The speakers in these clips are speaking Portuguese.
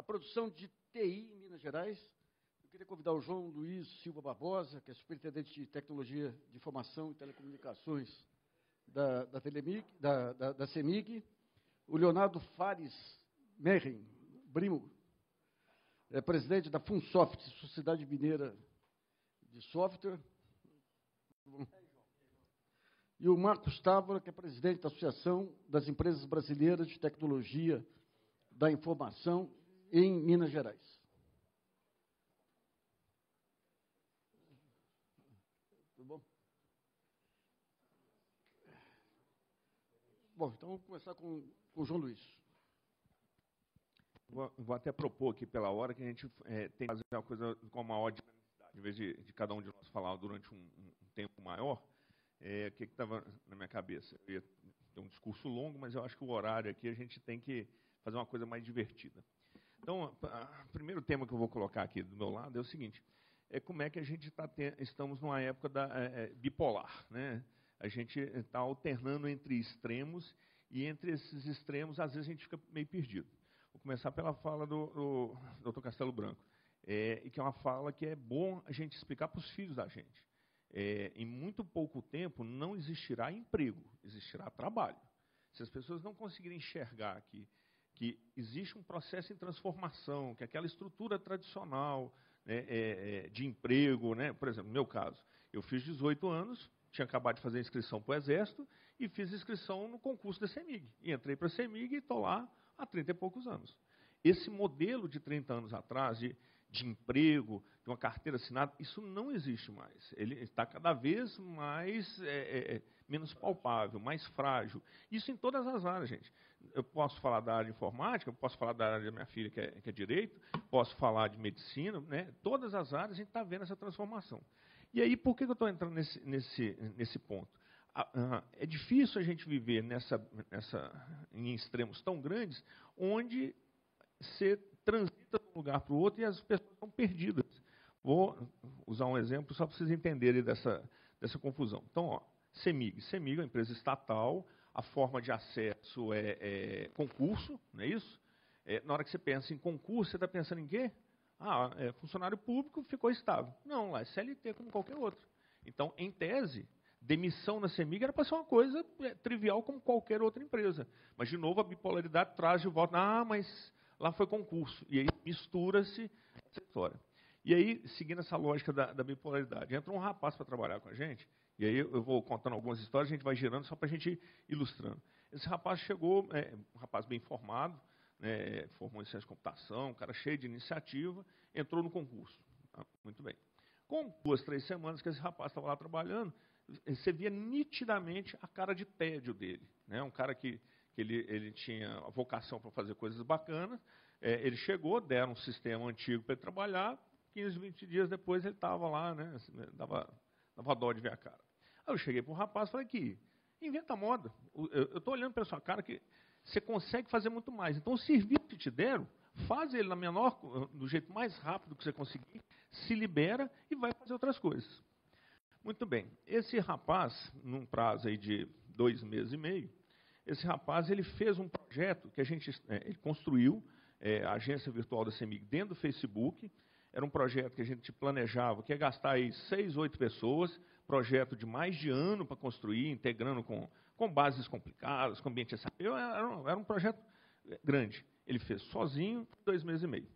a produção de TI em Minas Gerais. Eu queria convidar o João Luiz Silva Barbosa, que é superintendente de Tecnologia de Informação e Telecomunicações da CEMIG, o Leonardo Fares Merrin Brimo, presidente da Funsoft, Sociedade Mineira de Software, e o Marcos Távora, que é presidente da Associação das Empresas Brasileiras de Tecnologia da Informação em Minas Gerais. Tudo bom? Bom, então vamos começar com o João Luiz. Vou até propor aqui pela hora que a gente tem que fazer uma coisa com a maior dinamicidade, em vez de cada um de nós falar durante um tempo maior. O que estava na minha cabeça? Eu ia ter um discurso longo, mas eu acho que o horário aqui a gente tem que fazer uma coisa mais divertida. Então, o primeiro tema que eu vou colocar aqui do meu lado é o seguinte: como é que a gente estamos numa época bipolar, né? A gente está alternando entre extremos, e entre esses extremos, às vezes, a gente fica meio perdido. Vou começar pela fala do Dr. Castelo Branco, e que é uma fala que é bom a gente explicar para os filhos da gente. Em muito pouco tempo, não existirá emprego, existirá trabalho. Se as pessoas não conseguirem enxergar que existe um processo em transformação, que aquela estrutura tradicional, né, de emprego, né, por exemplo, no meu caso, eu fiz 18 anos, tinha acabado de fazer a inscrição para o Exército e fiz inscrição no concurso da CEMIG. E entrei para a CEMIG e estou lá há 30 e poucos anos. Esse modelo de 30 anos atrás, de emprego, de uma carteira assinada, isso não existe mais. Ele está cada vez mais menos palpável, mais frágil. Isso em todas as áreas, gente. Eu posso falar da área de informática, eu posso falar da área da minha filha, que é direito, posso falar de medicina, né? Todas as áreas a gente está vendo essa transformação. E aí, por que eu estou entrando nesse ponto? É difícil a gente viver em extremos tão grandes, onde você transita de um lugar para o outro e as pessoas estão perdidas. Vou usar um exemplo só para vocês entenderem dessa confusão. Então, CEMIG. CEMIG é uma empresa estatal, a forma de acesso é concurso, não é isso? Na hora que você pensa em concurso, você está pensando em quê? Funcionário público ficou estável. Não, lá é CLT como qualquer outro. Então, em tese, demissão na CEMIG era para ser uma coisa trivial como qualquer outra empresa. Mas, de novo, a bipolaridade traz de volta, mas lá foi concurso. E aí mistura-se essa história. E aí, seguindo essa lógica da bipolaridade, entra um rapaz para trabalhar com a gente, e aí eu vou contando algumas histórias, a gente vai girando só para a gente ir ilustrando. Esse rapaz chegou, um rapaz bem formado, né, formou em ciência de computação, um cara cheio de iniciativa, entrou no concurso. Muito bem. Com 2, 3 semanas que esse rapaz estava lá trabalhando, você via nitidamente a cara de tédio dele. Né? Um cara que ele tinha a vocação para fazer coisas bacanas, ele chegou, deram um sistema antigo para ele trabalhar, 15, 20 dias depois ele estava lá, né, dava dó de ver a cara. Aí eu cheguei para o rapaz e falei que inventa moda. Eu estou olhando para a sua cara que você consegue fazer muito mais. Então, o serviço que te deram, faz ele do jeito mais rápido que você conseguir, se libera e vai fazer outras coisas. Muito bem. Esse rapaz, num prazo aí de 2 meses e meio, esse rapaz ele fez um projeto que ele construiu, a agência virtual da CEMIG dentro do Facebook. Era um projeto que a gente planejava, que ia gastar aí 6, 8 pessoas, projeto de mais de ano para construir, integrando com bases complicadas, com ambiente SAP. Era um projeto grande. Ele fez sozinho, 2 meses e meio.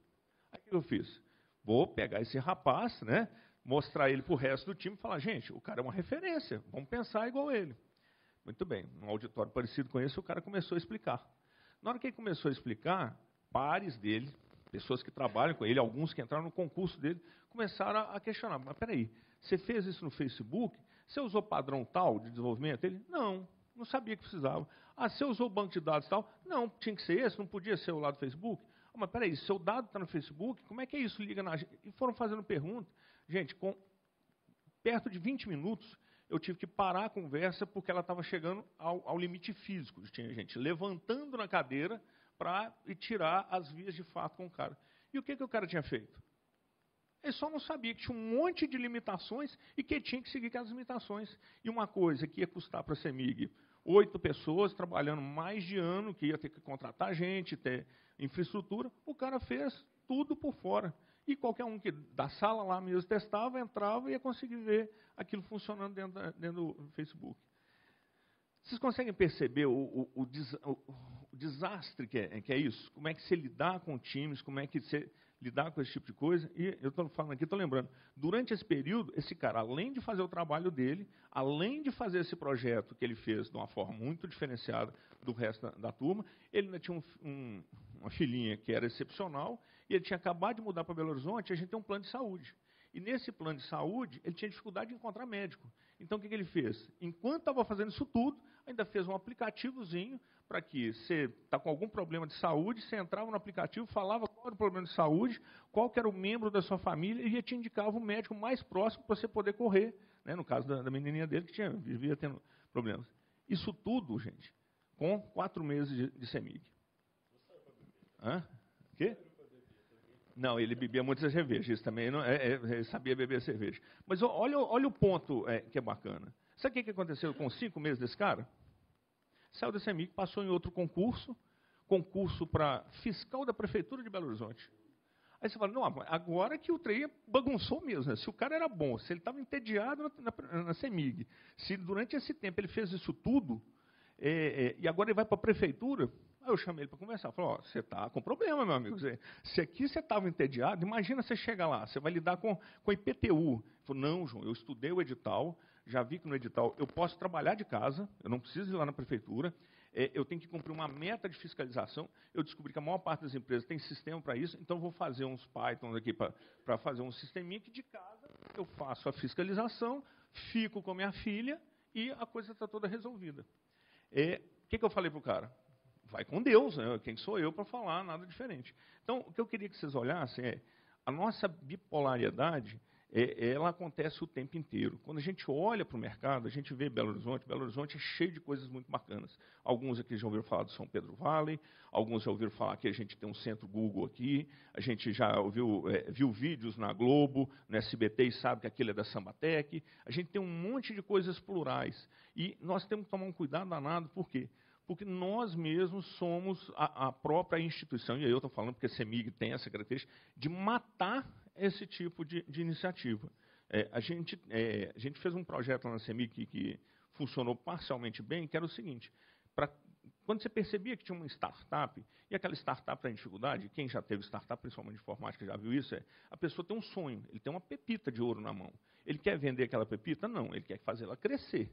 Aí o que eu fiz? Vou pegar esse rapaz, né, mostrar ele para o resto do time e falar, gente, o cara é uma referência, vamos pensar igual ele. Muito bem, num auditório parecido com esse, o cara começou a explicar. Na hora que ele começou a explicar, pares dele, pessoas que trabalham com ele, alguns que entraram no concurso dele, começaram a questionar, mas peraí, você fez isso no Facebook? Você usou padrão tal de desenvolvimento? Ele, não sabia que precisava. Você usou banco de dados tal? Não, tinha que ser esse, não podia ser o lado do Facebook? Mas peraí, seu dado está no Facebook, como é que é isso? Liga na agência? E foram fazendo perguntas. Gente, perto de 20 minutos, eu tive que parar a conversa porque ela estava chegando ao limite físico. Tinha gente levantando na cadeira para tirar as vias de fato com o cara. E o que o cara tinha feito? Ele só não sabia que tinha um monte de limitações e que tinha que seguir aquelas limitações. E uma coisa que ia custar para a CEMIG 8 pessoas trabalhando mais de ano, que ia ter que contratar gente, ter infraestrutura, o cara fez tudo por fora. E qualquer um que da sala lá mesmo testava, entrava e ia conseguir ver aquilo funcionando dentro do Facebook. Vocês conseguem perceber o desastre que é isso? Como é que você lidar com times, como é que você lidar com esse tipo de coisa? E eu estou falando aqui, estou lembrando, durante esse período, esse cara, além de fazer o trabalho dele, além de fazer esse projeto que ele fez de uma forma muito diferenciada do resto da turma, ele ainda tinha uma filhinha que era excepcional, e ele tinha acabado de mudar para Belo Horizonte, e a gente tem um plano de saúde. E nesse plano de saúde, ele tinha dificuldade de encontrar médico. Então, o que ele fez? Enquanto estava fazendo isso tudo, ainda fez um aplicativozinho para que você está com algum problema de saúde, você entrava no aplicativo, falava qual era o problema de saúde, qual que era o membro da sua família, e te indicava o médico mais próximo para você poder correr. Né? No caso da menininha dele, que vivia tendo problemas. Isso tudo, gente, com 4 meses de CEMIG. Hã? O quê? Não, ele bebia muita cerveja, isso também não, ele sabia beber cerveja. Mas olha o ponto que é bacana. Sabe o que aconteceu com 5 meses desse cara? Saiu da CEMIG, passou em outro concurso para fiscal da Prefeitura de Belo Horizonte. Aí você fala, não, agora que o trem bagunçou mesmo, né? Se o cara era bom, se ele estava entediado na CEMIG, se durante esse tempo ele fez isso tudo, e agora ele vai para a Prefeitura. Aí eu chamei ele para conversar. Falei, ó, você está com problema, meu amigo. Se aqui você estava entediado, imagina você chegar lá, você vai lidar com a IPTU. Ele falou, não, João, eu estudei o edital, já vi que no edital eu posso trabalhar de casa, eu não preciso ir lá na prefeitura, eu tenho que cumprir uma meta de fiscalização, eu descobri que a maior parte das empresas tem sistema para isso, então vou fazer uns Pythons aqui para fazer um sisteminha que de casa eu faço a fiscalização, fico com a minha filha e a coisa está toda resolvida. O que eu falei para o cara? Vai com Deus, né? Quem sou eu para falar nada diferente. Então, o que eu queria que vocês olhassem a nossa bipolaridade, ela acontece o tempo inteiro. Quando a gente olha para o mercado, a gente vê Belo Horizonte é cheio de coisas muito bacanas. Alguns aqui já ouviram falar do São Pedro Valley, alguns já ouviram falar que a gente tem um centro Google aqui, a gente já viu vídeos na Globo, no SBT e sabe que aquilo é da Sambatec. A gente tem um monte de coisas plurais. E nós temos que tomar um cuidado danado, por quê? Porque nós mesmos somos a própria instituição, e aí eu estou falando porque a CEMIG tem essa característica, de matar esse tipo de iniciativa. A gente fez um projeto lá na CEMIG que funcionou parcialmente bem, que era o seguinte, quando você percebia que tinha uma startup, e aquela startup tem dificuldade, quem já teve startup, principalmente de informática, já viu isso, a pessoa tem um sonho, ele tem uma pepita de ouro na mão. Ele quer vender aquela pepita? Não, ele quer fazer ela crescer.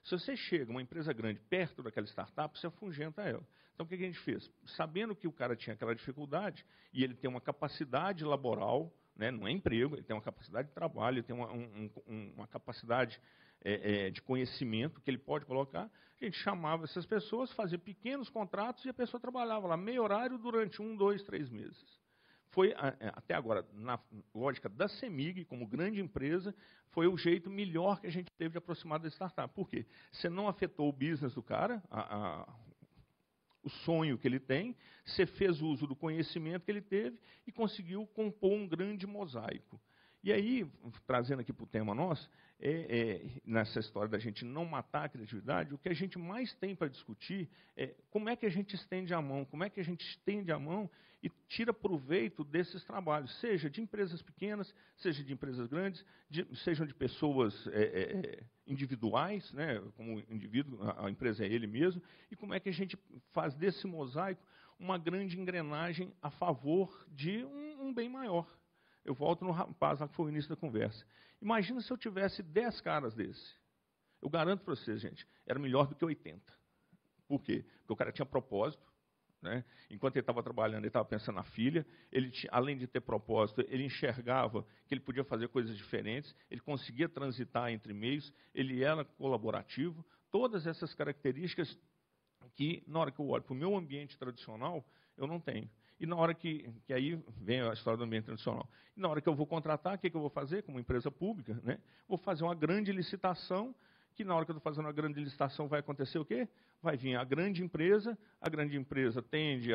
Se você chega, uma empresa grande, perto daquela startup, você afugenta ela. Então, o que a gente fez? Sabendo que o cara tinha aquela dificuldade, e ele tem uma capacidade laboral, né, não é emprego, ele tem uma capacidade de trabalho, ele tem uma capacidade de conhecimento que ele pode colocar, a gente chamava essas pessoas, fazia pequenos contratos, e a pessoa trabalhava lá, meio horário, durante 1, 2, 3 meses. Foi, até agora, na lógica da CEMIG, como grande empresa, foi o jeito melhor que a gente teve de aproximar da startup. Por quê? Você não afetou o business do cara, o sonho que ele tem, você fez uso do conhecimento que ele teve e conseguiu compor um grande mosaico. E aí, trazendo aqui para o tema nosso, nessa história da gente não matar a criatividade, o que a gente mais tem para discutir é como é que a gente estende a mão, como é que a gente estende a mão e tira proveito desses trabalhos, seja de empresas pequenas, seja de empresas grandes, sejam de pessoas individuais, né, como indivíduo, a empresa é ele mesmo, e como é que a gente faz desse mosaico uma grande engrenagem a favor de um bem maior. Eu volto no rapaz lá que foi o início da conversa. Imagina se eu tivesse 10 caras desse. Eu garanto para vocês, gente, era melhor do que 80. Por quê? Porque o cara tinha propósito, né? Enquanto ele estava trabalhando, ele estava pensando na filha, além de ter propósito, ele enxergava que ele podia fazer coisas diferentes, ele conseguia transitar entre meios, ele era colaborativo, todas essas características que, na hora que eu olho para o meu ambiente tradicional, eu não tenho. E na hora que aí vem a história do ambiente tradicional. E na hora que eu vou contratar, o que eu vou fazer como empresa pública? Né? Vou fazer uma grande licitação, que na hora que eu estou fazendo uma grande licitação vai acontecer o quê? Vai vir a grande empresa tende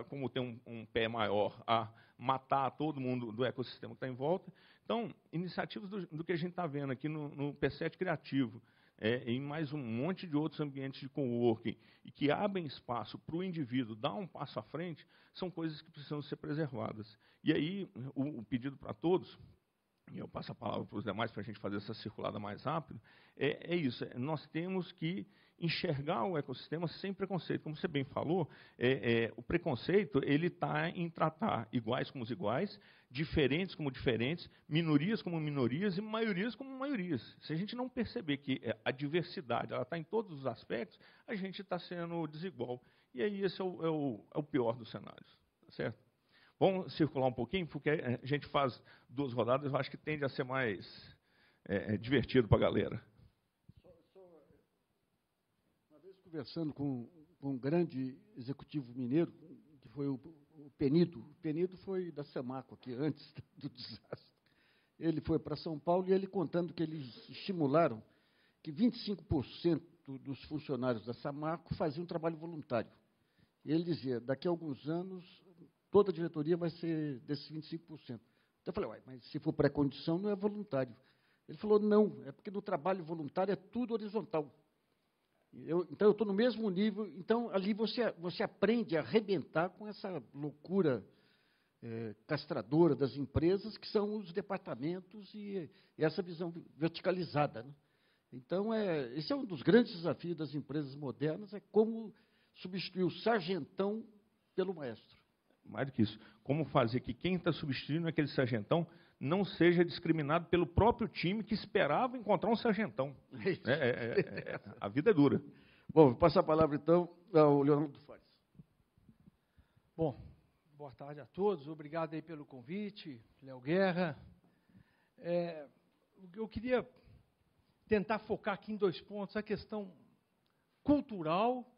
como tem um pé maior, a matar todo mundo do ecossistema que está em volta. Então, iniciativas do que a gente está vendo aqui no P7 Criativo, em mais um monte de outros ambientes de coworking, e que abrem espaço para o indivíduo dar um passo à frente, são coisas que precisam ser preservadas. E aí, o pedido para todos, e eu passo a palavra para os demais para a gente fazer essa circulada mais rápido, é isso, nós temos que enxergar o ecossistema sem preconceito. Como você bem falou, o preconceito ele está em tratar iguais como os iguais, diferentes como diferentes, minorias como minorias e maiorias como maiorias. Se a gente não perceber que a diversidade está em todos os aspectos, a gente está sendo desigual. E aí esse é o pior dos cenários, tá certo? Vamos circular um pouquinho, porque a gente faz 2 rodadas, eu acho que tende a ser mais divertido para a galera. Uma vez conversando com um grande executivo mineiro, que foi o Penido. O Penido foi da Samarco aqui, antes do desastre. Ele foi para São Paulo e ele contando que eles estimularam que 25% dos funcionários da Samarco faziam trabalho voluntário. E ele dizia, daqui a alguns anos, toda a diretoria vai ser desses 25%. Então, eu falei, uai, mas se for pré-condição, não é voluntário. Ele falou, não, é porque no trabalho voluntário é tudo horizontal. Então, eu estou no mesmo nível, então, ali você aprende a arrebentar com essa loucura castradora das empresas, que são os departamentos e essa visão verticalizada, né? Então, esse é um dos grandes desafios das empresas modernas, é como substituir o sargentão pelo maestro. Mais do que isso, como fazer que quem está substituindo aquele sargentão não seja discriminado pelo próprio time que esperava encontrar um sargentão. A vida é dura. Bom, vou passar a palavra, então, ao Leonardo Fares. Bom, boa tarde a todos. Obrigado aí pelo convite, Léo Guerra. Eu queria tentar focar aqui em 2 pontos, a questão cultural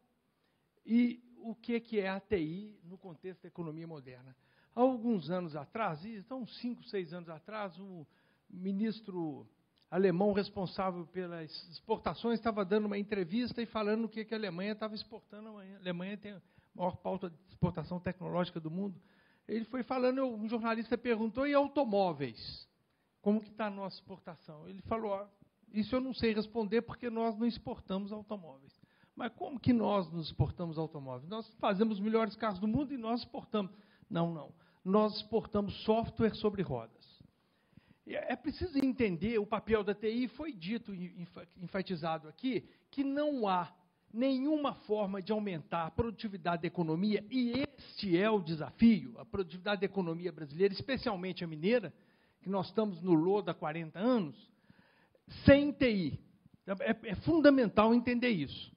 e o que é a TI no contexto da economia moderna. Há alguns anos atrás, então 5, 6 anos atrás, o ministro alemão responsável pelas exportações estava dando uma entrevista e falando o que a Alemanha estava exportando. A Alemanha tem a maior pauta de exportação tecnológica do mundo. Ele foi falando, um jornalista perguntou, e automóveis? Como que está a nossa exportação? Ele falou, isso eu não sei responder porque nós não exportamos automóveis. Mas como que nós nos exportamos automóveis? Nós fazemos os melhores carros do mundo e nós exportamos. Não. Nós exportamos software sobre rodas. É preciso entender o papel da TI, foi dito, enfatizado aqui, que não há nenhuma forma de aumentar a produtividade da economia, e este é o desafio, a produtividade da economia brasileira, especialmente a mineira, que nós estamos no lodo há 40 anos, sem TI. É fundamental entender isso.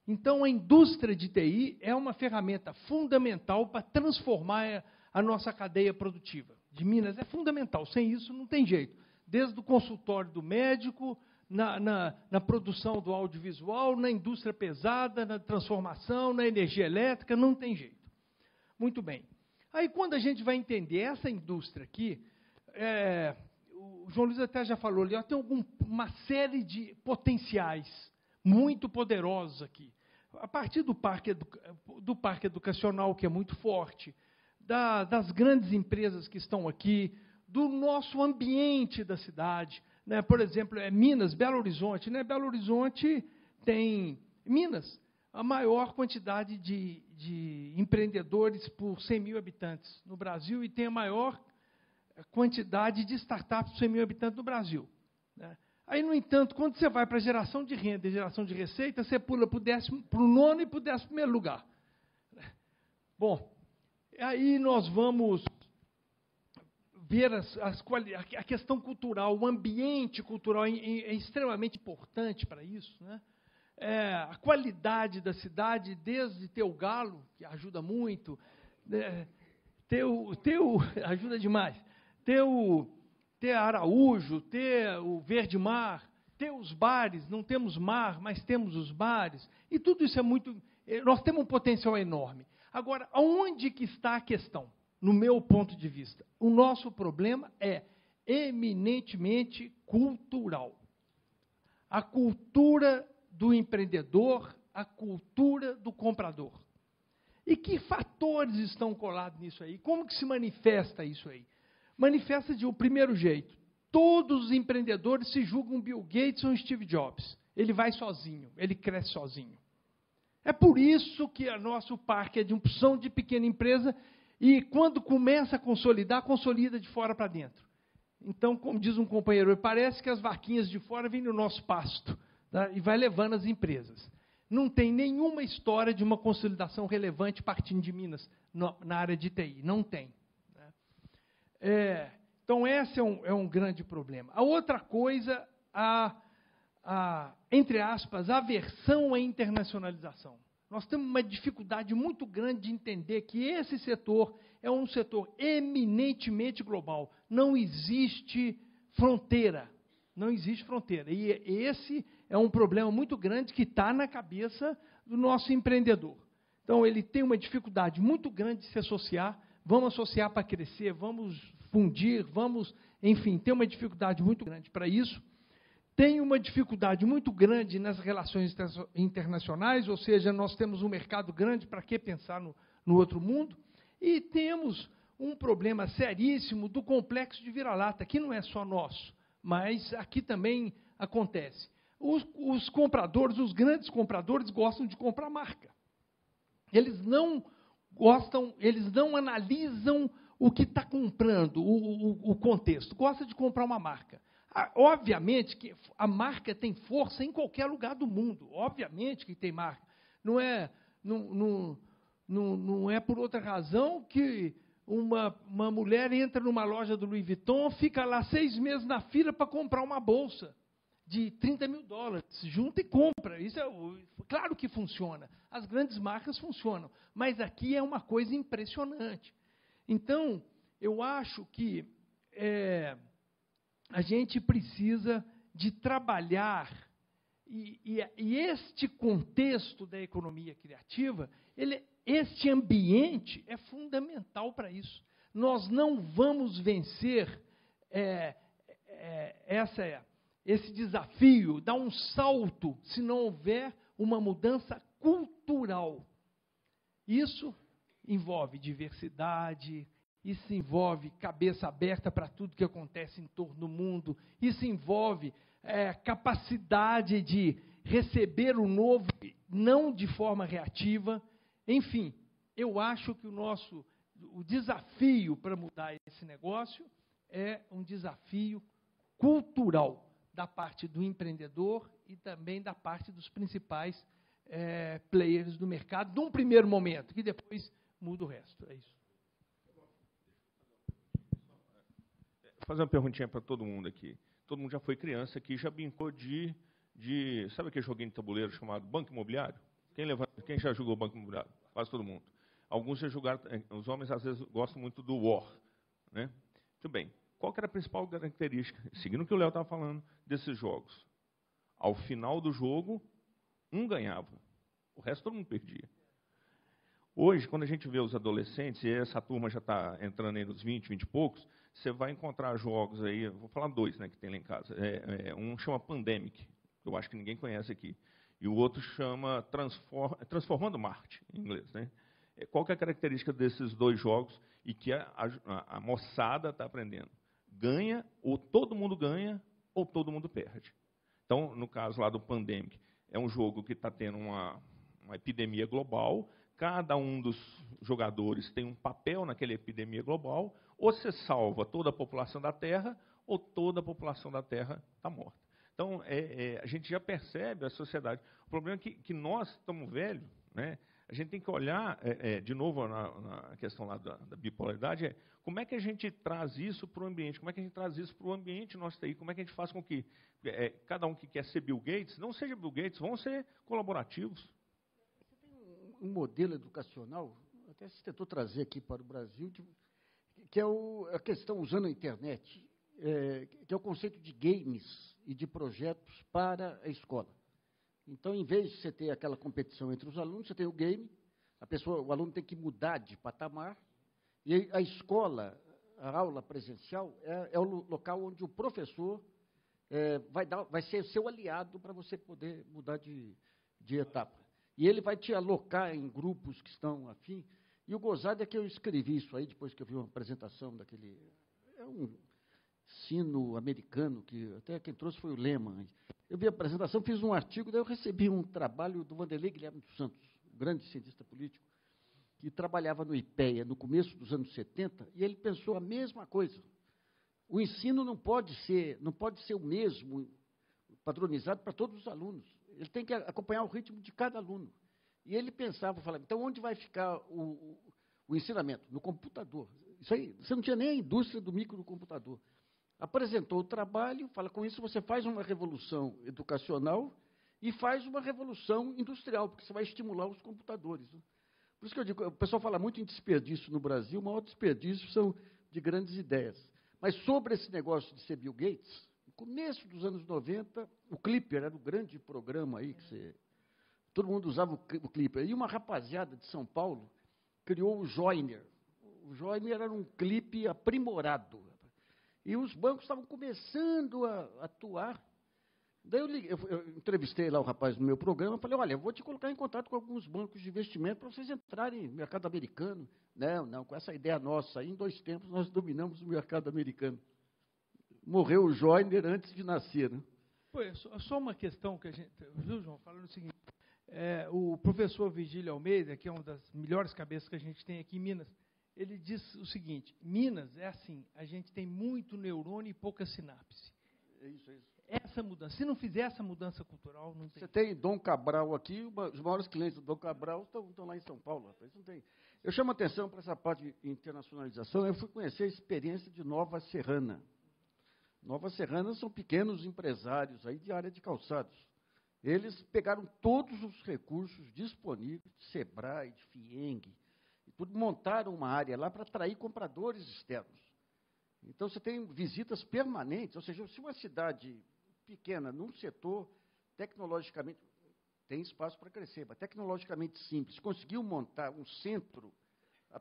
Então, a indústria de TI é uma ferramenta fundamental para transformar a nossa cadeia produtiva. De Minas é fundamental, sem isso não tem jeito. Desde o consultório do médico, na produção do audiovisual, na indústria pesada, na transformação, na energia elétrica, não tem jeito. Muito bem. Aí, quando a gente vai entender essa indústria aqui, o João Luiz até já falou ali, tem uma série de potenciais muito poderosos aqui. A partir do parque educacional, que é muito forte, das grandes empresas que estão aqui, do nosso ambiente da cidade, né? Por exemplo, Minas, Belo Horizonte. Né? Belo Horizonte tem, Minas, a maior quantidade de empreendedores por 100 mil habitantes no Brasil e tem a maior quantidade de startups por 100 mil habitantes no Brasil. Né? Aí, no entanto, quando você vai para a geração de renda e geração de receita, você pula para o 9º e para o 11º lugar. Bom, aí nós vamos ver a questão cultural, o ambiente cultural é extremamente importante para isso. Né? A qualidade da cidade, desde ter o galo, que ajuda muito, ajuda demais, ter Araújo, ter o Verde Mar, ter os bares, não temos mar, mas temos os bares, e tudo isso é muito... Nós temos um potencial enorme. Agora, aonde que está a questão? No meu ponto de vista, o nosso problema é eminentemente cultural. A cultura do empreendedor, a cultura do comprador. E que fatores estão colados nisso aí? Como que se manifesta isso aí? Manifesta de um primeiro jeito. todos os empreendedores se julgam Bill Gates ou Steve Jobs. Ele vai sozinho, ele cresce sozinho. É por isso que o nosso parque é de opção de pequena empresa e, quando começa a consolidar, consolida de fora para dentro. Então, como diz um companheiro, parece que as vaquinhas de fora vêm no nosso pasto, tá? E vai levando as empresas. Não tem nenhuma história de uma consolidação relevante partindo de Minas na área de TI. Não tem. Né? Então, esse é um grande problema. A outra coisa, entre aspas, a aversão à internacionalização. Nós temos uma dificuldade muito grande de entender que esse setor é um setor eminentemente global. Não existe fronteira. Não existe fronteira. E esse é um problema muito grande que está na cabeça do nosso empreendedor. Então, ele tem uma dificuldade muito grande de se associar. Vamos associar para crescer, vamos fundir, vamos, enfim, tem uma dificuldade muito grande para isso. Tem uma dificuldade muito grande nas relações internacionais, ou seja, nós temos um mercado grande, para que pensar no outro mundo? E temos um problema seríssimo do complexo de vira-lata, que não é só nosso, mas aqui também acontece. Os compradores, os grandes compradores, gostam de comprar marca. Eles não gostam, eles não analisam o que está comprando, o contexto. Gosta de comprar uma marca. Obviamente que a marca tem força em qualquer lugar do mundo. Obviamente que tem marca. Não é por outra razão que uma mulher entra numa loja do Louis Vuitton, fica lá 6 meses na fila para comprar uma bolsa de $30 mil. Junta e compra. Isso claro que funciona. As grandes marcas funcionam. Mas aqui é uma coisa impressionante. Então, eu acho que a gente precisa de trabalhar, e este contexto da economia criativa, este ambiente é fundamental para isso. Nós não vamos vencer esse desafio, dar um salto, se não houver uma mudança cultural. Isso envolve diversidade, isso envolve cabeça aberta para tudo que acontece em torno do mundo, isso envolve capacidade de receber o novo, não de forma reativa. Enfim, eu acho que o desafio para mudar esse negócio é um desafio cultural da parte do empreendedor e também da parte dos principais players do mercado, num primeiro momento, que depois muda o resto. É isso. Vou fazer uma perguntinha para todo mundo aqui. Todo mundo já foi criança aqui, já brincou de sabe aquele joguinho de tabuleiro chamado Banco Imobiliário? Quem já jogou Banco Imobiliário? Quase todo mundo. Alguns já jogaram, os homens às vezes gostam muito do War. Né? Muito bem. Qual que era a principal característica, seguindo o que o Léo estava falando, desses jogos? Ao final do jogo, um ganhava. O resto todo mundo perdia. Hoje, quando a gente vê os adolescentes, e essa turma já está entrando aí nos 20 e poucos, você vai encontrar jogos aí, vou falar 2, né, que tem lá em casa. Um chama Pandemic, que eu acho que ninguém conhece aqui, e o outro chama Transformando Marte, em inglês. Né? Qual que é a característica desses 2 jogos e que a moçada está aprendendo? Ganha, ou todo mundo ganha, ou todo mundo perde. Então, no caso lá do Pandemic, é um jogo que está tendo uma epidemia global. Cada um dos jogadores tem um papel naquela epidemia global. Ou você salva toda a população da Terra, ou toda a população da Terra está morta. Então, a gente já percebe a sociedade. O problema é que nós estamos velhos, né? A gente tem que olhar, de novo, na questão lá da bipolaridade, como é que a gente traz isso para o ambiente? Como é que a gente traz isso para o ambiente nosso aí? Como é que a gente faz com que cada um que quer ser Bill Gates, não seja Bill Gates, vão ser colaborativos? Você tem um modelo educacional, até se tentou trazer aqui para o Brasil, que é a questão, usando a internet, que é o conceito de games e de projetos para a escola. Então, em vez de você ter aquela competição entre os alunos, você tem o game, o aluno tem que mudar de patamar, e a escola, a aula presencial, é o local onde o professor vai ser seu aliado para você poder mudar de etapa. E ele vai te alocar em grupos que estão afim. E o gozado é que eu escrevi isso aí, depois que eu vi uma apresentação daquele... sino-americano, que até quem trouxe foi o Lehmann. Eu vi a apresentação, fiz um artigo, daí eu recebi um trabalho do Vanderlei Guilherme dos Santos, um grande cientista político, que trabalhava no IPEA no começo dos anos 70, e ele pensou a mesma coisa. O ensino não pode ser o mesmo, padronizado para todos os alunos. Ele tem que acompanhar o ritmo de cada aluno. E ele pensava, falava, então onde vai ficar o ensinamento? No computador. Isso aí, você não tinha nem a indústria do microcomputador. Apresentou o trabalho, fala, com isso você faz uma revolução educacional e faz uma revolução industrial, porque você vai estimular os computadores. Né? Por isso que eu digo, o pessoal fala muito em desperdício no Brasil, o maior desperdício são de grandes ideias. Mas sobre esse negócio de ser Bill Gates, no começo dos anos 90, o Clipper era o grande programa aí, todo mundo usava o Clipper. E uma rapaziada de São Paulo criou o Joiner. O Joiner era um clipe aprimorado. E os bancos estavam começando a atuar. Daí eu entrevistei lá o rapaz no meu programa, falei, olha, eu vou te colocar em contato com alguns bancos de investimento para vocês entrarem no mercado americano. Não, com essa ideia nossa aí, em 2 tempos nós dominamos o mercado americano. Morreu o Joiner antes de nascer, né? Pô, só uma questão que a gente... Viu, João? Falando o seguinte, o professor Virgílio Almeida, que é uma das melhores cabeças que a gente tem aqui em Minas, ele diz o seguinte, Minas é assim, a gente tem muito neurônio e pouca sinapse. É isso. Essa mudança, se não fizer essa mudança cultural, não tem. Você tem Dom Cabral aqui, os maiores clientes do Dom Cabral estão lá em São Paulo. Rapaz. Não tem. Eu chamo a atenção para essa parte de internacionalização, eu fui conhecer a experiência de Nova Serrana. Nova Serrana são pequenos empresários aí de área de calçados. Eles pegaram todos os recursos disponíveis, de Sebrae, de FIENG, e tudo, montaram uma área lá para atrair compradores externos. Então, você tem visitas permanentes, ou seja, se uma cidade pequena, num setor tecnologicamente, tem espaço para crescer, mas tecnologicamente simples, conseguiu montar um centro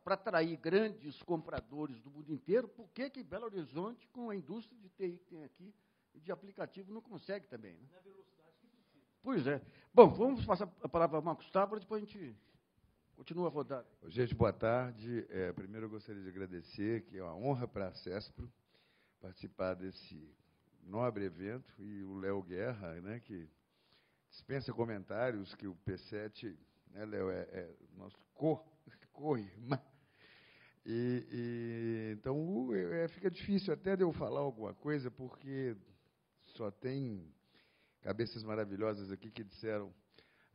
para atrair grandes compradores do mundo inteiro, por que Belo Horizonte, com a indústria de TI que tem aqui, e de aplicativo, não consegue também? Né? Na velocidade que precisa. Pois é. Bom, vamos passar a palavra ao Marcos Távora, depois a gente continua a rodar. Gente, boa tarde. Primeiro eu gostaria de agradecer, que é uma honra para a CESPRO participar desse nobre evento, e o Léo Guerra, né, que dispensa comentários, que o P7, né, Léo, é nosso co-irmã. Então, fica difícil até de eu falar alguma coisa, porque só tem cabeças maravilhosas aqui que disseram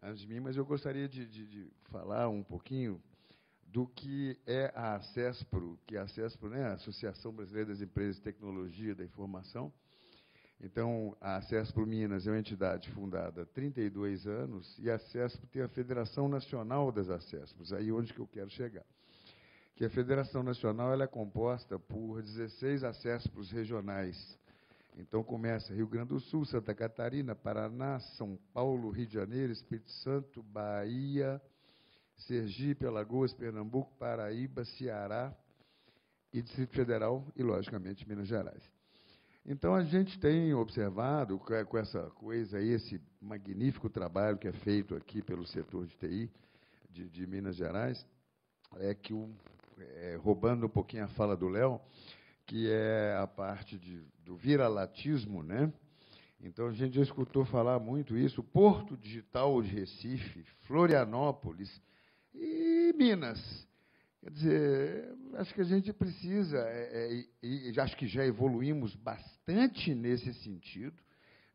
antes de mim, mas eu gostaria de falar um pouquinho do que é a CESPRO, que a CESPRO, né, a Associação Brasileira das Empresas de Tecnologia da Informação. Então, a CESPRO Minas é uma entidade fundada há 32 anos, e a CESPRO tem a Federação Nacional das ACESPROs, aí onde que eu quero chegar. Que a Federação Nacional ela é composta por 16 ACESPROs regionais. Então, começa Rio Grande do Sul, Santa Catarina, Paraná, São Paulo, Rio de Janeiro, Espírito Santo, Bahia, Sergipe, Alagoas, Pernambuco, Paraíba, Ceará e Distrito Federal e, logicamente, Minas Gerais. Então, a gente tem observado, com essa coisa aí, esse magnífico trabalho que é feito aqui pelo setor de TI de Minas Gerais, que, roubando um pouquinho a fala do Léo, que é a parte do viralatismo, né? Então, a gente já escutou falar muito isso, Porto Digital de Recife, Florianópolis e Minas. Quer dizer, acho que a gente precisa, e acho que já evoluímos bastante nesse sentido,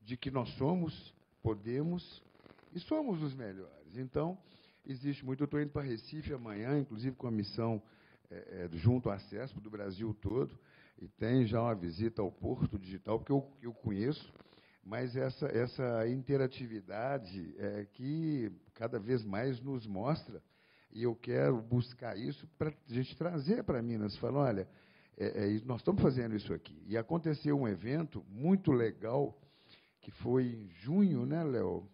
de que nós somos, podemos e somos os melhores. Então, existe muito. Eu estou indo para Recife amanhã, inclusive com a missão junto à CESPRO do Brasil todo, e tem já uma visita ao Porto Digital, porque eu conheço, mas essa interatividade que cada vez mais nos mostra. E eu quero buscar isso para a gente trazer para Minas. Falar, olha, nós estamos fazendo isso aqui. E aconteceu um evento muito legal, que foi em junho, né, Léo?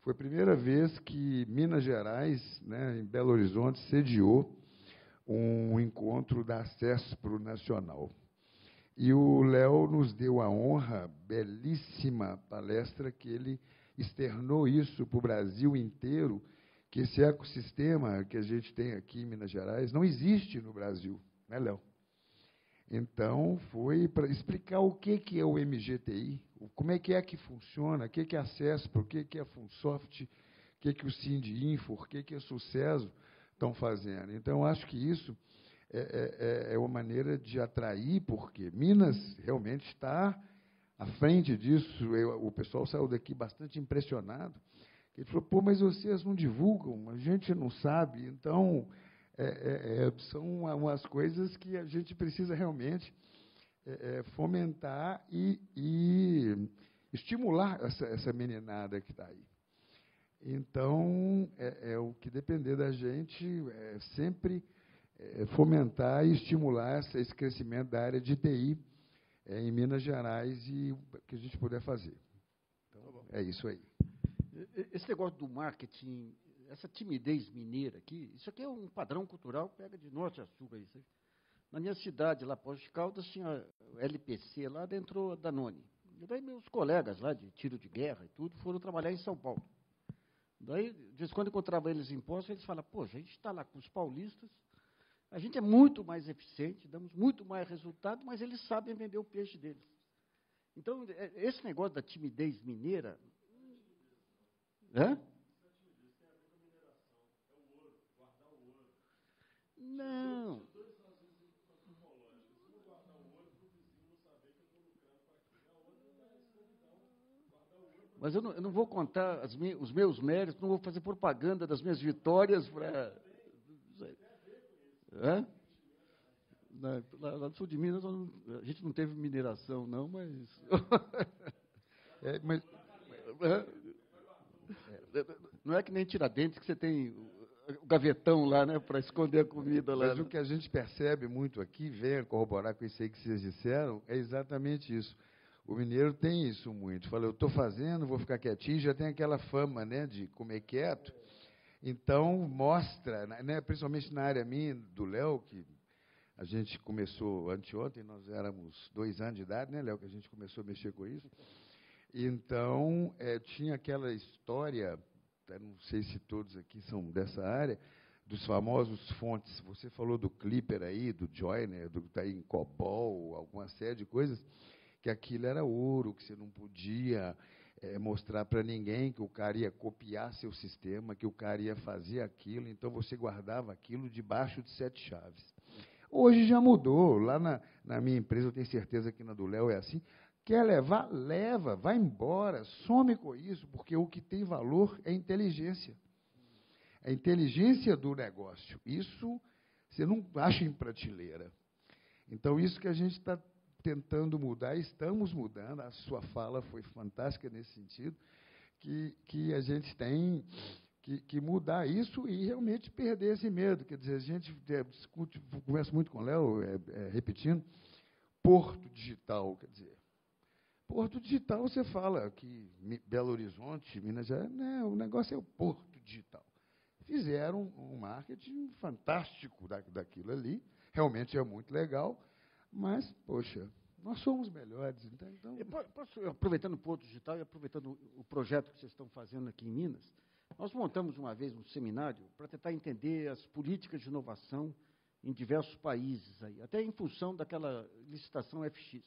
Foi a primeira vez que Minas Gerais, né, em Belo Horizonte, sediou um encontro da CESPRO Nacional. E o Léo nos deu a honra, belíssima palestra, que ele externou isso para o Brasil inteiro, que esse ecossistema que a gente tem aqui em Minas Gerais não existe no Brasil, né, Léo? Então, foi para explicar o que é o MGTI, como é que funciona, o que é a CESP, o que é a Funsoft, o que o Sindinfo, o que a Sucesso estão fazendo. Então, acho que isso é uma maneira de atrair, porque Minas realmente está à frente disso. O pessoal saiu daqui bastante impressionado. Ele falou, pô, mas vocês não divulgam, a gente não sabe. Então, são umas coisas que a gente precisa realmente fomentar e estimular essa meninada que está aí. Então, o que depender da gente é sempre fomentar e estimular esse crescimento da área de TI em Minas Gerais e o que a gente puder fazer. Então, é isso aí. Esse negócio do marketing, essa timidez mineira aqui, isso aqui é um padrão cultural que pega de norte a sul. Isso aí. Na minha cidade, lá, Poços de Caldas, tinha o LPC, lá dentro da Danone. E daí meus colegas lá de tiro de guerra e tudo foram trabalhar em São Paulo. Daí, de vez em quando, encontrava eles em Poços, eles falavam, poxa, a gente está lá com os paulistas, a gente é muito mais eficiente, damos muito mais resultado, mas eles sabem vender o peixe deles. Então, esse negócio da timidez mineira... Hã? Não. Mas eu não vou contar os meus méritos, não vou fazer propaganda das minhas vitórias para... Lá no sul de Minas, a gente não teve mineração, não, mas... Não é que nem Tiradentes, que você tem o gavetão lá, né, para esconder a comida lá. Mas o que a gente percebe muito aqui, venha corroborar com isso aí que vocês disseram, é exatamente isso. O mineiro tem isso muito. Fala, eu estou fazendo, vou ficar quietinho, já tem aquela fama, né, de comer quieto. Então, mostra, né, principalmente na área minha, do Léo, que a gente começou anteontem, nós éramos 2 anos de idade, né, Léo, que a gente começou a mexer com isso. Então, tinha aquela história, não sei se todos aqui são dessa área, dos famosos fontes. Você falou do Clipper aí, do Joyner, do que está aí em COBOL, alguma série de coisas, que aquilo era ouro, que você não podia mostrar para ninguém que o cara ia copiar seu sistema, que o cara ia fazer aquilo, então você guardava aquilo debaixo de 7 chaves. Hoje já mudou. Lá na minha empresa, eu tenho certeza que na do Léo é assim. Quer levar? Leva, vai embora, some com isso, porque o que tem valor é inteligência. É a inteligência do negócio. Isso você não acha em prateleira. Então, isso que a gente está tentando mudar, estamos mudando, a sua fala foi fantástica nesse sentido, que a gente tem que mudar isso e realmente perder esse medo. Quer dizer, a gente discute, conversa muito com o Léo, repetindo, porto digital, quer dizer, porto digital, você fala que Belo Horizonte, Minas Gerais, né, o negócio é o porto digital. Fizeram um marketing fantástico daquilo ali, realmente é muito legal, mas, poxa, nós somos melhores. Então... Aproveitando o porto digital e aproveitando o projeto que vocês estão fazendo aqui em Minas, nós montamos uma vez um seminário para tentar entender as políticas de inovação em diversos países, aí, até em função daquela licitação FX.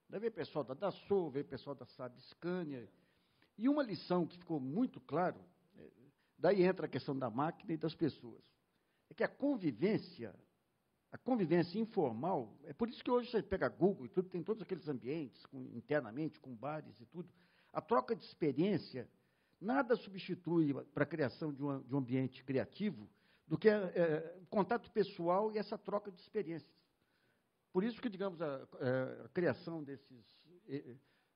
Daí veio pessoal da Dassault, veio pessoal da Saab Scania. E uma lição que ficou muito claro, daí entra a questão da máquina e das pessoas, é que a convivência informal, é por isso que hoje você pega Google e tudo, tem todos aqueles ambientes, internamente, com bares e tudo, a troca de experiência, nada substitui para a criação de um ambiente criativo do que o contato pessoal e essa troca de experiências. Por isso que, digamos, a criação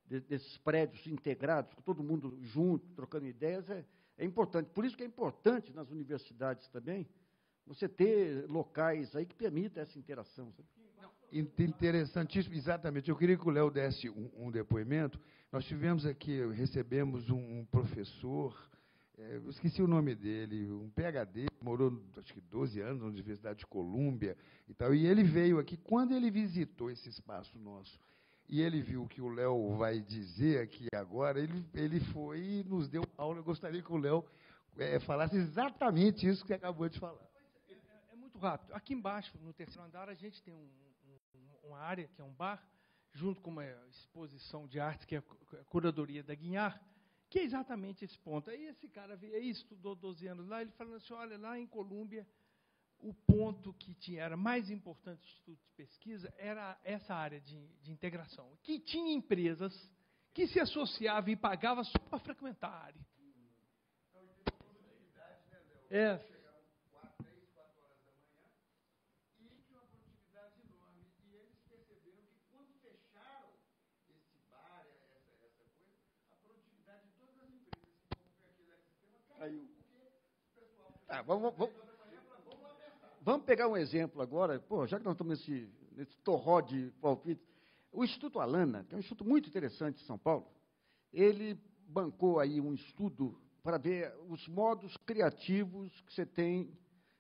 desses prédios integrados, com todo mundo junto, trocando ideias, é importante. Por isso que é importante, nas universidades também, você ter locais aí que permitam essa interação. Interessantíssimo, exatamente. Eu queria que o Léo desse um depoimento. Nós tivemos aqui, recebemos um professor, eu esqueci o nome dele, um PhD, morou, acho que 12 anos na Universidade de Colômbia e tal, e ele veio aqui, quando ele visitou esse espaço nosso, e ele viu que o Léo vai dizer aqui agora, ele foi e nos deu aula. Eu gostaria que o Léo falasse exatamente isso que você acabou de falar. É muito rápido. Aqui embaixo, no terceiro andar, a gente tem uma área, que é um bar, junto com uma exposição de arte, que é a curadoria da Guinhar, que é exatamente esse ponto. Aí esse cara veio aí, estudou 12 anos lá, ele falou assim, olha, lá em Colômbia, o ponto que era mais importante do Instituto de Pesquisa era essa área de integração, que tinha empresas que se associavam e pagavam só para frequentar a área. Então, ele teve produtividade, né, Léo? Chegavam 3, 4 horas da manhã e tinha uma produtividade enorme. E eles perceberam que quando fecharam esse bar, essa coisa, a produtividade de todas as empresas que compram aquele sistema caiu. Porque o pessoal... Tá, vamos pegar um exemplo agora, pô, já que nós estamos nesse torró de palpites. O Instituto Alana, que é um instituto muito interessante em São Paulo, ele bancou aí um estudo para ver os modos criativos que você tem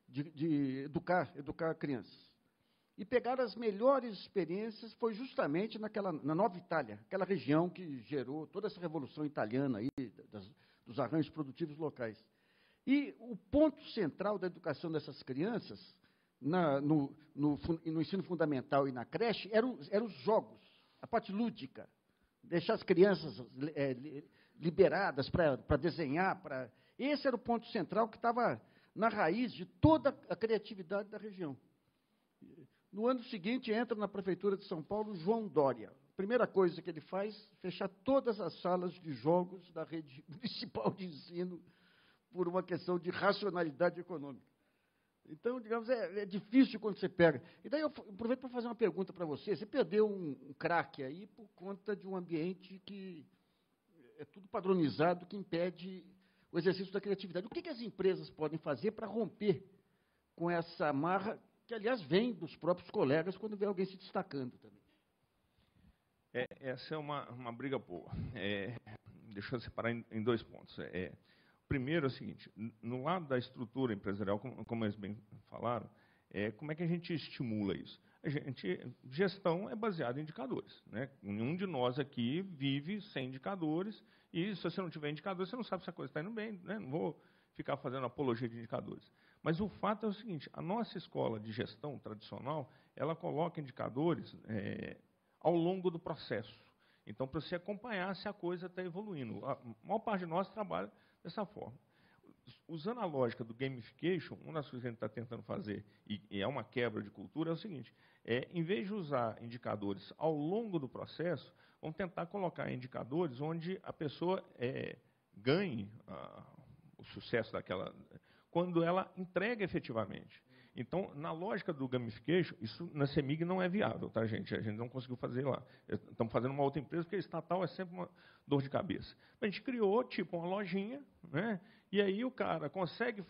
de educar crianças. E pegaram as melhores experiências, foi justamente na Nova Itália, aquela região que gerou toda essa revolução italiana aí, dos arranjos produtivos locais. E o ponto central da educação dessas crianças, no ensino fundamental e na creche, eram os jogos, a parte lúdica, deixar as crianças liberadas para desenhar. Esse era o ponto central que estava na raiz de toda a criatividade da região. No ano seguinte, entra na Prefeitura de São Paulo João Dória. A primeira coisa que ele faz, fechar todas as salas de jogos da rede municipal de ensino, por uma questão de racionalidade econômica. Então, digamos, é difícil quando você pega. E daí eu aproveito para fazer uma pergunta para você. Você perdeu um craque aí por conta de um ambiente que é tudo padronizado, que impede o exercício da criatividade. O que as empresas podem fazer para romper com essa amarra, que, aliás, vem dos próprios colegas quando vê alguém se destacando também? Essa é uma briga boa. Deixa eu separar em 2 pontos. Primeiro é o seguinte, no lado da estrutura empresarial, como eles bem falaram, como é que a gente estimula isso? Gestão é baseada em indicadores, né? Nenhum de nós aqui vive sem indicadores, e se você não tiver indicadores, você não sabe se a coisa está indo bem, né? Não vou ficar fazendo apologia de indicadores. Mas o fato é o seguinte, a nossa escola de gestão tradicional, ela coloca indicadores ao longo do processo. Então, para você acompanhar se a coisa está evoluindo. A maior parte de nós trabalha dessa forma. Usando a lógica do gamification, uma das coisas que a gente está tentando fazer, e é uma quebra de cultura, é o seguinte, em vez de usar indicadores ao longo do processo, vamos tentar colocar indicadores onde a pessoa ganhe o sucesso daquela, quando ela entrega efetivamente. Então, na lógica do gamification, isso na CEMIG não é viável, tá, gente? A gente não conseguiu fazer lá. Estamos fazendo uma outra empresa, porque estatal é sempre uma dor de cabeça. A gente criou, tipo, uma lojinha, né? E aí o cara consegue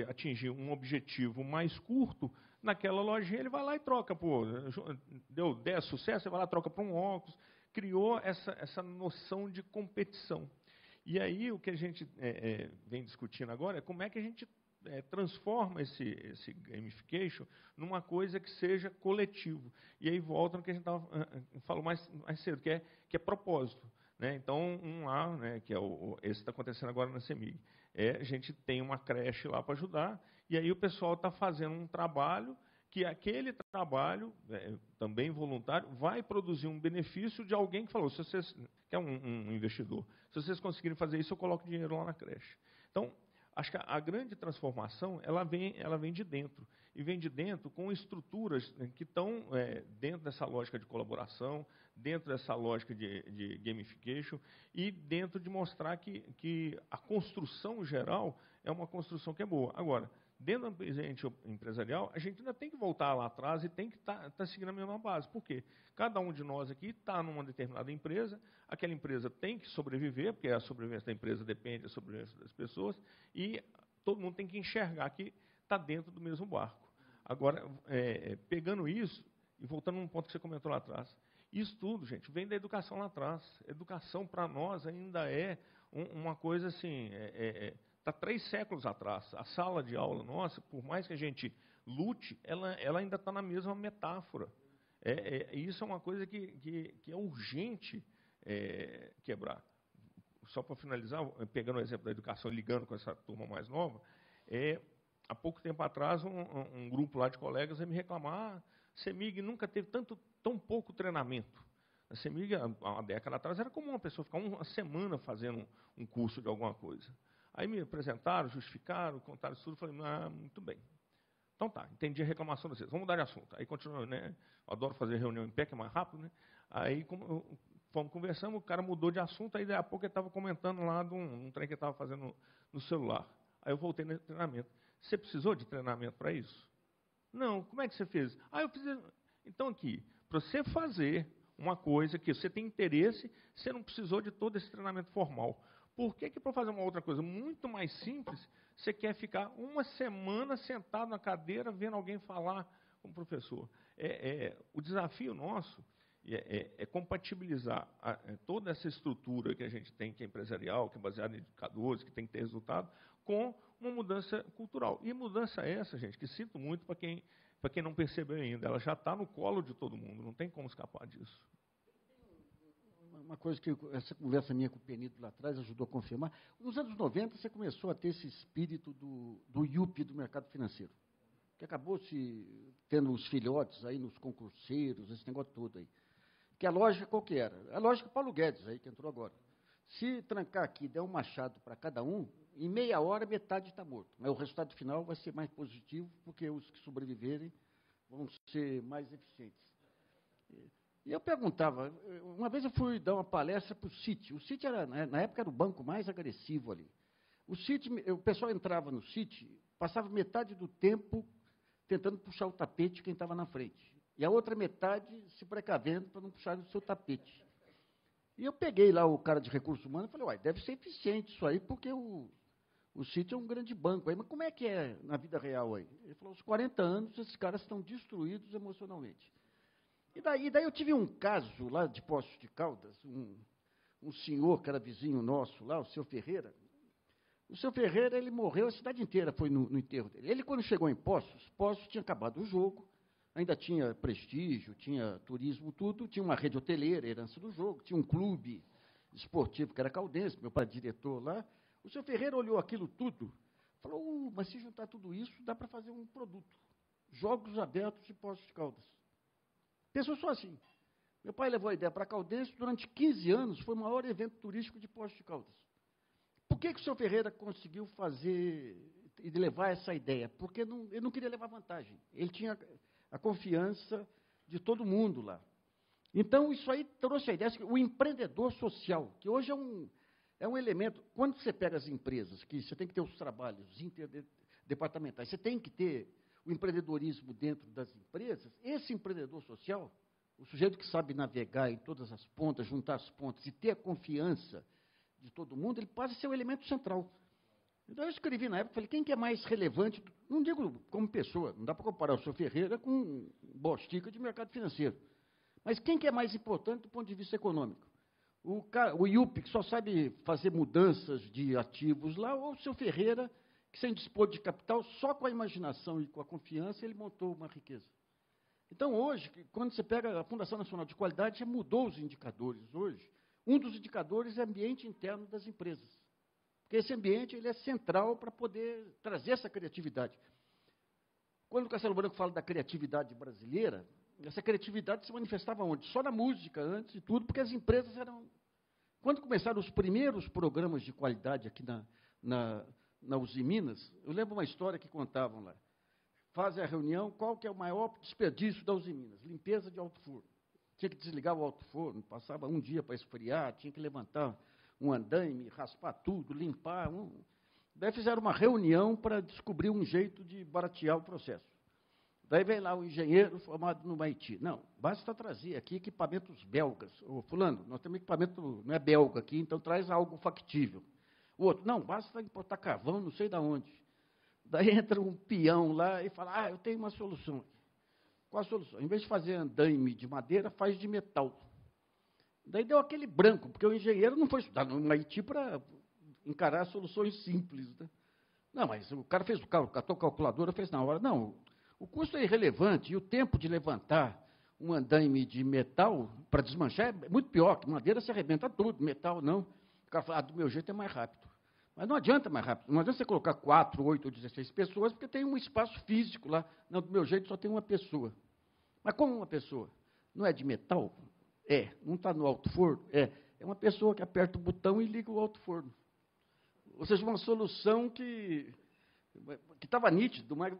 atingir um objetivo mais curto, naquela lojinha ele vai lá e troca. Pô, deu 10 sucesso, você vai lá e troca para um óculos. Criou essa noção de competição. E aí o que a gente vem discutindo agora é como é que a gente transforma esse gamification numa coisa que seja coletivo. E aí volta no que a gente falou mais cedo, que é propósito. Né? Então, lá, né, que esse está acontecendo agora na CEMIG, a gente tem uma creche lá para ajudar, e aí o pessoal está fazendo um trabalho, que aquele trabalho, também voluntário, vai produzir um benefício de alguém que falou, se vocês, que é um investidor, se vocês conseguirem fazer isso, eu coloco dinheiro lá na creche. Então, acho que a grande transformação, ela vem de dentro. E vem de dentro com estruturas que estão dentro dessa lógica de colaboração, dentro dessa lógica de gamification, e dentro de mostrar que a construção geral é uma construção que é boa. Agora, dentro do ambiente empresarial, a gente ainda tem que voltar lá atrás e tem que estar seguindo a mesma base. Por quê? Cada um de nós aqui está numa determinada empresa, aquela empresa tem que sobreviver, porque a sobrevivência da empresa depende da sobrevivência das pessoas, e todo mundo tem que enxergar que está dentro do mesmo barco. Agora, pegando isso, e voltando num ponto que você comentou lá atrás, isso tudo, gente, vem da educação lá atrás. Educação, para nós, ainda é uma coisa assim... Está 3 séculos atrás. A sala de aula nossa, por mais que a gente lute, ela ainda está na mesma metáfora. Isso é uma coisa que é urgente quebrar. Só para finalizar, pegando o exemplo da educação, ligando com essa turma mais nova, há pouco tempo atrás, um grupo lá de colegas veio me reclamar, CEMIG nunca teve tão pouco treinamento. A CEMIG, há uma década atrás, era comum uma pessoa ficar uma semana fazendo um curso de alguma coisa. Aí me apresentaram, justificaram, contaram isso tudo, falei, muito bem. Então tá, entendi a reclamação de vocês, vamos mudar de assunto. Aí continuou, né? Eu adoro fazer reunião em pé, que é mais rápido, né? Aí fomos conversando, o cara mudou de assunto, aí daí a pouco ele estava comentando lá de um trem que ele estava fazendo no celular. Aí eu voltei no treinamento. Você precisou de treinamento para isso? Não, como é que você fez? Eu fiz. Então aqui, para você fazer uma coisa que você tem interesse, você não precisou de todo esse treinamento formal. Por que para fazer uma outra coisa muito mais simples, você quer ficar uma semana sentado na cadeira vendo alguém falar como professor? O desafio nosso é compatibilizar toda essa estrutura que a gente tem, que é empresarial, que é baseada em indicadores, que tem que ter resultado, com uma mudança cultural. E mudança essa, gente, que sinto muito para quem não percebeu ainda, ela já está no colo de todo mundo, não tem como escapar disso. Uma coisa que essa conversa minha com o Penido lá atrás ajudou a confirmar. Nos anos 90, você começou a ter esse espírito do IUP, do mercado financeiro, que acabou se tendo os filhotes aí nos concurseiros, esse negócio todo aí. Que a lógica qual que era? A lógica Paulo Guedes, aí que entrou agora. Se trancar aqui e der um machado para cada um, em meia hora metade está morto. Mas o resultado final vai ser mais positivo, porque os que sobreviverem vão ser mais eficientes. E eu perguntava, uma vez eu fui dar uma palestra para o Citi. O Citi, na época, era o banco mais agressivo ali. O pessoal entrava no Citi, passava metade do tempo tentando puxar o tapete quem estava na frente. E a outra metade se precavendo para não puxar o seu tapete. E eu peguei lá o cara de recursos humanos e falei, deve ser eficiente isso aí, porque o Citi é um grande banco aí. Mas como é que é na vida real aí? Ele falou, aos 40 anos, esses caras estão destruídos emocionalmente. E daí eu tive um caso lá de Poços de Caldas, um senhor que era vizinho nosso lá, o seu Ferreira. O seu Ferreira, ele morreu, a cidade inteira foi no enterro dele. Ele, quando chegou em Poços tinha acabado o jogo, ainda tinha prestígio, tinha turismo, tudo, tinha uma rede hoteleira, herança do jogo, tinha um clube esportivo que era caldense, meu pai é diretor lá. O seu Ferreira olhou aquilo tudo, falou, mas se juntar tudo isso, dá para fazer um produto. Jogos abertos de Poços de Caldas. Pensou só assim. Meu pai levou a ideia para Caldense, durante 15 anos foi o maior evento turístico de Poços de Caldas. Por que o senhor Ferreira conseguiu fazer e levar essa ideia? Porque ele não queria levar vantagem. Ele tinha a confiança de todo mundo lá. Então, isso aí trouxe a ideia que o empreendedor social, que hoje é um elemento, quando você pega as empresas, que você tem que ter os trabalhos interdepartamentais, você tem que ter o empreendedorismo dentro das empresas, esse empreendedor social, o sujeito que sabe navegar em todas as pontas, juntar as pontas e ter a confiança de todo mundo, ele passa a ser o elemento central. Então, eu escrevi na época, falei, quem que é mais relevante, não digo como pessoa, não dá para comparar o senhor Ferreira com um Bostica de mercado financeiro, mas quem que é mais importante do ponto de vista econômico? O IUP, que só sabe fazer mudanças de ativos lá, ou o senhor Ferreira, que sem dispor de capital, só com a imaginação e com a confiança, ele montou uma riqueza. Então, hoje, quando você pega a Fundação Nacional de Qualidade, já mudou os indicadores hoje. Um dos indicadores é o ambiente interno das empresas. Porque esse ambiente ele é central para poder trazer essa criatividade. Quando o Castelo Branco fala da criatividade brasileira, essa criatividade se manifestava onde? Só na música, antes de tudo, porque as empresas eram... Quando começaram os primeiros programas de qualidade aqui na Uzi Minas, eu lembro uma história que contavam lá. Fazem a reunião, qual que é o maior desperdício da Uzi Minas? Limpeza de alto forno. Tinha que desligar o alto forno, passava um dia para esfriar, tinha que levantar um andaime, raspar tudo, limpar. Daí fizeram uma reunião para descobrir um jeito de baratear o processo. Daí vem lá o engenheiro formado no Haiti. Não, basta trazer aqui equipamentos belgas. Ô, fulano, nós temos equipamento, não é belga aqui, então traz algo factível. O outro, não, basta importar carvão, não sei de onde. Daí entra um peão lá e fala, eu tenho uma solução aqui. Qual a solução? Em vez de fazer andaime de madeira, faz de metal. Daí deu aquele branco, porque o engenheiro não foi estudar no Haiti para encarar soluções simples. Né? Não, mas o cara fez o cálculo, catou a calculadora, fez na hora. Não, o custo é irrelevante e o tempo de levantar um andaime de metal para desmanchar é muito pior, que madeira se arrebenta tudo, metal não. O cara fala, do meu jeito é mais rápido. Mas não adianta mais rápido, não adianta você colocar 4, 8 ou 16 pessoas, porque tem um espaço físico lá. Não, do meu jeito só tem uma pessoa. Mas como uma pessoa não é de metal? Não está no alto forno? É uma pessoa que aperta o botão e liga o alto forno. Ou seja, uma solução que estava nítido, mas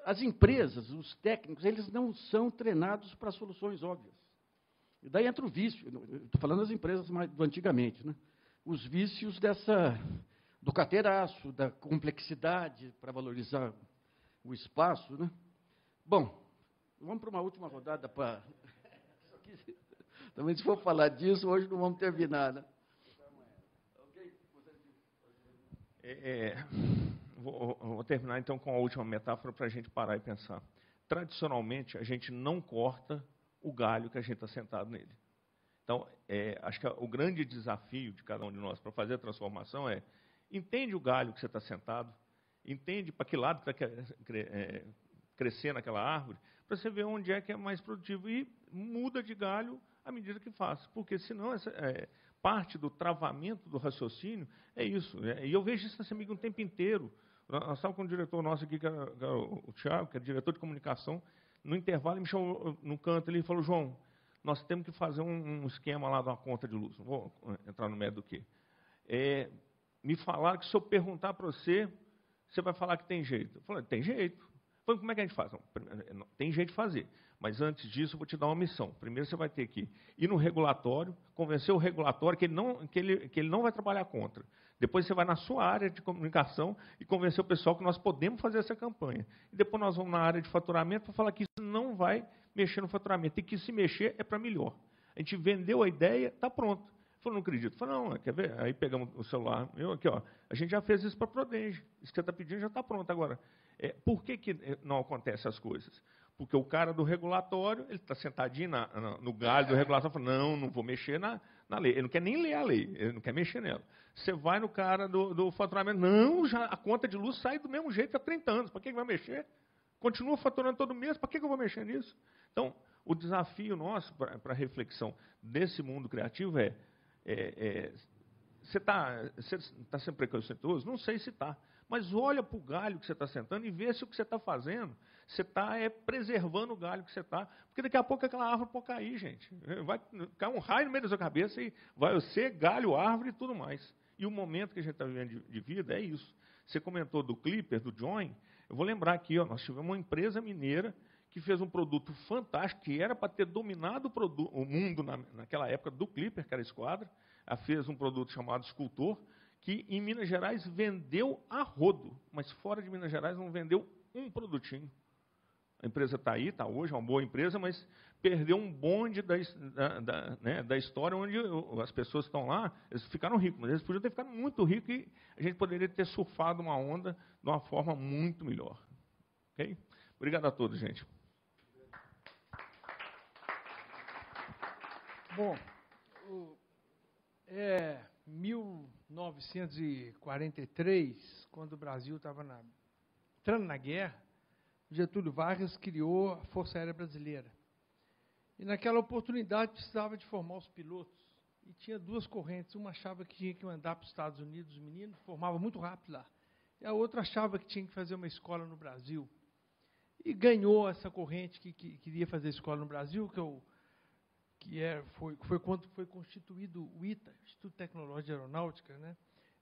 as empresas, os técnicos, eles não são treinados para soluções óbvias. E daí entra o vício, estou falando das empresas do antigamente, né? Os vícios do carteiraço, da complexidade para valorizar o espaço, né? Bom, vamos para uma última rodada para... Também se for falar disso, hoje não vamos terminar, né? Vou terminar, então, com a última metáfora para a gente parar e pensar. Tradicionalmente, a gente não corta o galho que a gente está sentado nele. Então, acho que o grande desafio de cada um de nós para fazer a transformação entende o galho que você está sentado, entende para que lado está crescendo aquela árvore, para você ver onde é que é mais produtivo e muda de galho à medida que faz. Porque, senão, parte do travamento do raciocínio é isso. E eu vejo isso nessa amiga o tempo inteiro. Nós estávamos com um diretor nosso aqui, que era o Thiago, que é diretor de comunicação. No intervalo, ele me chamou no canto e falou, João, nós temos que fazer um esquema lá de uma conta de luz. Não vou entrar no mérito do quê. Me falaram que se eu perguntar para você, você vai falar que tem jeito. Eu falei, tem jeito. Eu falei, como é que a gente faz? Não, tem jeito de fazer. Mas antes disso, eu vou te dar uma missão. Primeiro, você vai ter que ir no regulatório, convencer o regulatório que ele não vai trabalhar contra. Depois, você vai na sua área de comunicação e convencer o pessoal que nós podemos fazer essa campanha. E depois, nós vamos na área de faturamento para falar que isso não vai mexer no faturamento. E que se mexer é para melhor. A gente vendeu a ideia, está pronto. Eu falei, não acredito. Eu falei, não, quer ver? Aí pegamos o celular. Aqui, ó, a gente já fez isso para a Prodenge. Isso que você está pedindo já está pronto. Agora, por que não acontecem as coisas? Porque o cara do regulatório, ele está sentadinho no galho do regulatório, fala, não vou mexer na lei. Ele não quer nem ler a lei, ele não quer mexer nela. Você vai no cara do faturamento, já a conta de luz sai do mesmo jeito há 30 anos, para que vai mexer? Continua faturando todo mês, para que eu vou mexer nisso? Então, o desafio nosso para a reflexão desse mundo criativo você está sendo preconceituoso? Não sei se está. Mas olha para o galho que você está sentando e vê se o que você está fazendo, você está preservando o galho que você está. Porque daqui a pouco aquela árvore pode cair, gente. Vai cair um raio no meio da sua cabeça e vai ser galho, árvore e tudo mais. E o momento que a gente está vivendo de vida é isso. Você comentou do Clipper, do Join. Eu vou lembrar aqui, nós tivemos uma empresa mineira que fez um produto fantástico, que era para ter dominado o mundo naquela época do Clipper, que era a Esquadra. Ela fez um produto chamado Escultor, que em Minas Gerais vendeu a rodo, mas fora de Minas Gerais não vendeu um produtinho. A empresa está aí, está hoje, é uma boa empresa, mas perdeu um bonde da história, onde as pessoas estão lá, eles ficaram ricos, mas eles podiam ter ficado muito ricos e a gente poderia ter surfado uma onda de uma forma muito melhor. Okay? Obrigado a todos, gente. Bom, 1943, quando o Brasil estava entrando na guerra, Getúlio Vargas criou a Força Aérea Brasileira. E naquela oportunidade precisava de formar os pilotos. E tinha duas correntes. Uma achava que tinha que mandar para os Estados Unidos os meninos, formava muito rápido lá. E a outra achava que tinha que fazer uma escola no Brasil. E ganhou essa corrente que queria fazer escola no Brasil, foi quando foi constituído o ITA, Instituto Tecnológico de Aeronáutica, né?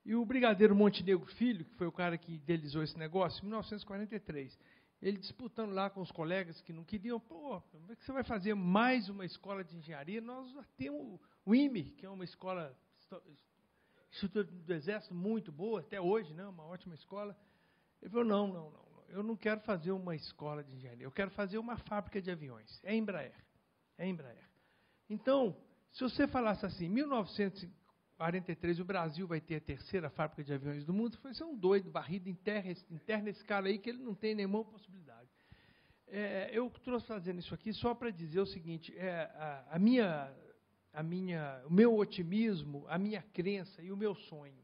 E o brigadeiro Montenegro Filho, que foi o cara que idealizou esse negócio, em 1943, ele disputando lá com os colegas que não queriam, como é que você vai fazer mais uma escola de engenharia? Nós já temos o IME, que é uma escola, Instituto do Exército, muito boa, até hoje, né? Uma ótima escola. Ele falou, não, eu não quero fazer uma escola de engenharia, eu quero fazer uma fábrica de aviões. É Embraer. Então, se você falasse assim, em 1943 o Brasil vai ter a terceira fábrica de aviões do mundo, você é um doido, varrido em terra esse cara aí, que ele não tem nenhuma possibilidade. Eu trouxe fazendo isso aqui só para dizer o seguinte, o meu otimismo, a minha crença e o meu sonho,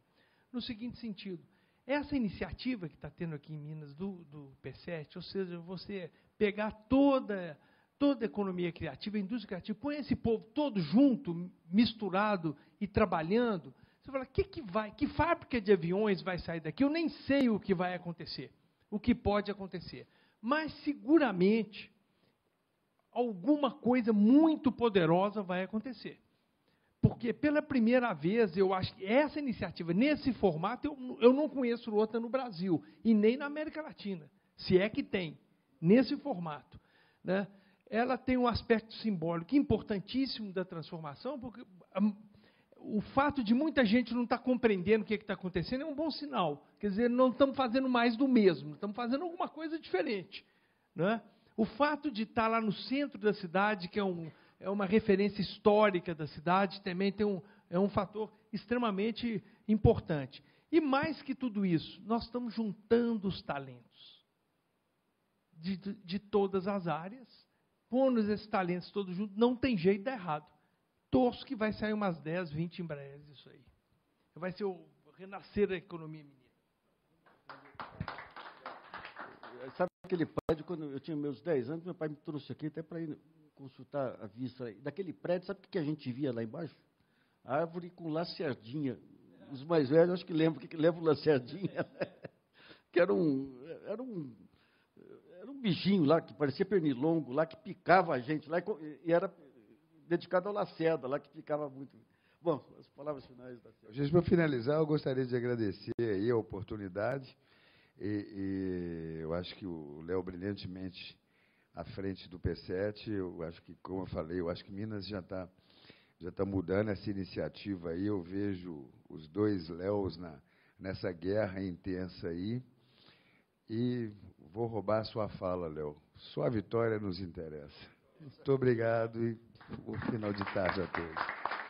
no seguinte sentido, essa iniciativa que está tendo aqui em Minas do P7, ou seja, você pegar toda a economia criativa, a indústria criativa, põe esse povo todo junto, misturado e trabalhando, você fala, que fábrica de aviões vai sair daqui? Eu nem sei o que vai acontecer, o que pode acontecer. Mas, seguramente, alguma coisa muito poderosa vai acontecer. Porque, pela primeira vez, eu acho que essa iniciativa, nesse formato, eu não conheço outra no Brasil, e nem na América Latina, se é que tem, nesse formato, né? Ela tem um aspecto simbólico importantíssimo da transformação, porque o fato de muita gente não estar compreendendo o que está acontecendo é um bom sinal. Quer dizer, não estamos fazendo mais do mesmo, estamos fazendo alguma coisa diferente, né? O fato de estar lá no centro da cidade, que é uma referência histórica da cidade, também é um fator extremamente importante. E mais que tudo isso, nós estamos juntando os talentos de todas as áreas, pondo esses talentos todos juntos, não tem jeito de dar errado. Torço que vai sair umas 10, 20 Embraers isso aí. Vai ser o renascer da economia mineira. Sabe aquele prédio, quando eu tinha meus 10 anos, meu pai me trouxe aqui até para ir consultar a vista. Daquele prédio, sabe o que a gente via lá embaixo? Árvore com lacerdinha. Os mais velhos, acho que lembram que levam lacerdinha. Que era um bichinho lá, que parecia pernilongo, lá que picava a gente, lá, e era dedicado ao lacerda, lá que picava muito. Bom, as palavras finais da senhora. Gente, para finalizar, eu gostaria de agradecer aí a oportunidade. E eu acho que o Léo, brilhantemente à frente do P7, eu acho que, como eu falei, eu acho que Minas já está mudando essa iniciativa aí. Eu vejo os dois Léos nessa guerra intensa aí. E vou roubar a sua fala, Léo. Sua vitória nos interessa. Muito obrigado e bom final de tarde a todos.